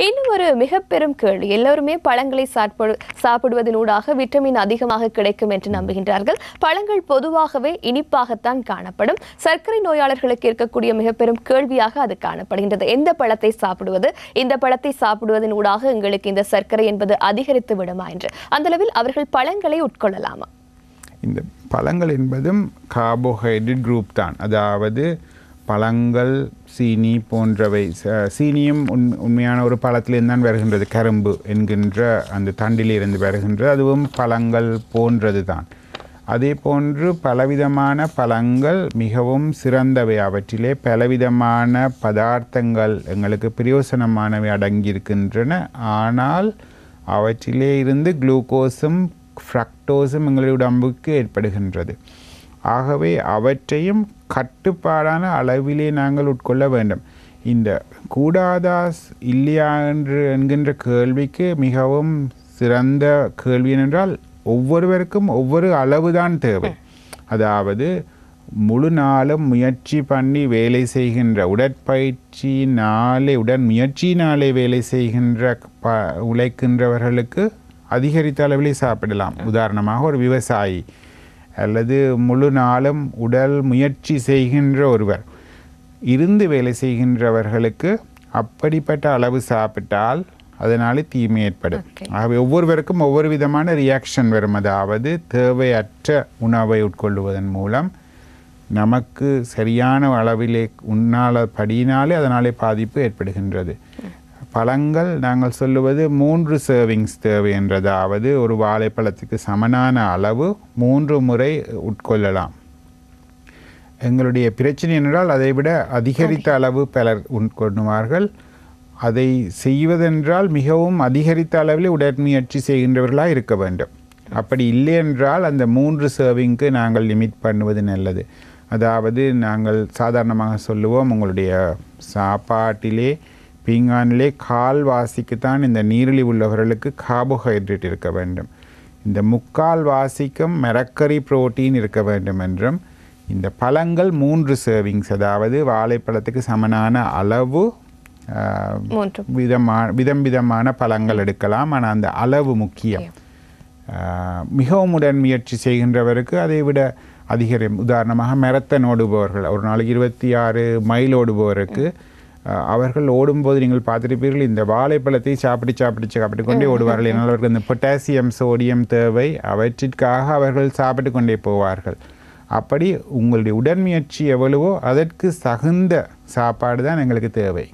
இன்னும் ஒரு மிக பெரும் கேள்வி, எல்லோருமே பழங்களை சாப்பிடுவதனூடாக விட்டமின் அதிகமாக கிடைக்கும் என்று நம்புகின்றார்கள். பழங்கள் பொதுவாகவே இனிப்பாகத்தான் காணப்படும். சர்க்கரை நோயாளர்களுக்கு இருக்கக்கூடிய மிக பெரும் கேள்வியாக அது காணப்படுகின்றது. எந்த பழத்தை சாப்பிடுவது, இந்த பழத்தை சாப்பிடுவதனூடாக எங்களுக்கு இந்த சர்க்கரை என்பது அதிகரித்து விடுமா என்று. அந்த அளவில் அவர்கள் பழங்களை உட்கொள்ளலாமா? இந்த பழங்கள் என்பதும் கார்போஹைட்ரேட் குரூப் தான். அதாவது பழங்கள், சீனி போன்றவை. சீனியும் உண்மையான ஒரு பழத்திலிருந்து தான் வருகின்றது. கரும்பு என்கின்ற அந்த தண்டிலிருந்து வருகின்றது. அதுவும் பழங்கள் போன்றது தான். அதே போன்று பலவிதமான பழங்கள் மிகவும் சிறந்தவை. அவற்றிலே பலவிதமான பதார்த்தங்கள் எங்களுக்கு பிரயோசனமானவை அடங்கியிருக்கின்றன. ஆனால் அவற்றிலே இருந்து குளுக்கோஸும் ஃப்ரக்டோஸும் எங்களுடைய உடம்புக்கு ஏற்படுகின்றது. ஆகவே அவற்றையும் கட்டுப்பாடான அளவிலே நாங்கள் உட்கொள்ள வேண்டும். இந்த கூடாதா இல்லையா என்கின்ற கேள்விக்கு மிகவும் சிறந்த கேள்வி என்றால், ஒவ்வொருவருக்கும் ஒவ்வொரு அளவுதான் தேவை. அதாவது முழு நாளும் முயற்சி பண்ணி வேலை செய்கின்ற, உடற்பயிற்சியினாலே வேலை செய்கின்ற உழைக்கின்றவர்களுக்கு அதிகரித்த அளவிலே சாப்பிடலாம். உதாரணமாக ஒரு விவசாயி அல்லது முழு நாளும் உடல் முயற்சி செய்கின்ற ஒருவர், இருந்து வேலை செய்கின்றவர்களுக்கு அப்படிப்பட்ட அளவு சாப்பிட்டால் அதனால தீமை ஏற்படும். ஆகவே ஒவ்வொருவருக்கும் ஒவ்வொரு விதமான ரியாக்ஷன் வரும். அதாவது தேவையற்ற உணவை உட்கொள்வதன் மூலம் நமக்கு சரியான அளவிலே படியினாலே அதனாலே பாதிப்பு ஏற்படுகின்றது. பழங்கள் நாங்கள் சொல்லுவது 3 சர்விங்ஸ் தேவை என்றதாவது ஒரு வாழைப்பழத்துக்கு சமனான அளவு 3 முறை உட்கொள்ளலாம். எங்களுடைய பிரச்சனை என்றால் அதைவிட அதிகரித்த அளவு பலர் உட்கொள்ளுவார்கள். அதை செய்வதென்றால் மிகவும் அதிகரித்த அளவில் உடற்பயிற்சி செய்கின்றவர்களாக இருக்க வேண்டும். அப்படி இல்லை என்றால் அந்த 3 சர்விங்க்கு நாங்கள் லிமிட் பண்ணுவது நல்லது. அதாவது நாங்கள் சாதாரணமாக சொல்லுவோம், உங்களுடைய சாப்பாட்டிலே பீங்கானிலே கால்வாசிக்குத்தான் இந்த நீரிழிவு உள்ளவர்களுக்கு கார்போஹைட்ரேட் இருக்க வேண்டும். இந்த 3/4 வாசிக்கும் மரக்கறி புரோட்டீன் இருக்க வேண்டும் என்றும், இந்த பழங்கள் 3 சர்விங்ஸ், அதாவது வாழைப்பழத்துக்கு சமனான அளவு விதமான பழங்கள் எடுக்கலாம். ஆனால் அந்த அளவு முக்கியம். மிகவும் உடன்முயற்சி செய்கின்றவருக்கு அதை விட அதிகரிக்கும். உதாரணமாக மெரத்தன் ஓடுபவர்கள், ஒரு நாளைக்கு 26 மைல் ஓடுபவருக்கு அவர்கள் ஓடும்போது நீங்கள் பார்த்துருப்பீர்கள், இந்த வாழைப்பழத்தை சாப்பிட்டு கொண்டே ஓடுவார்கள். ஏன்னால் அவர்கள் இந்த பொட்டாசியம், சோடியம் தேவை. அவற்றிற்காக அவர்கள் சாப்பிட்டு கொண்டே போவார்கள். அப்படி உங்களுடைய உடன்முயற்சி எவ்வளவோ அதற்கு தகுந்த சாப்பாடு தான் எங்களுக்கு தேவை.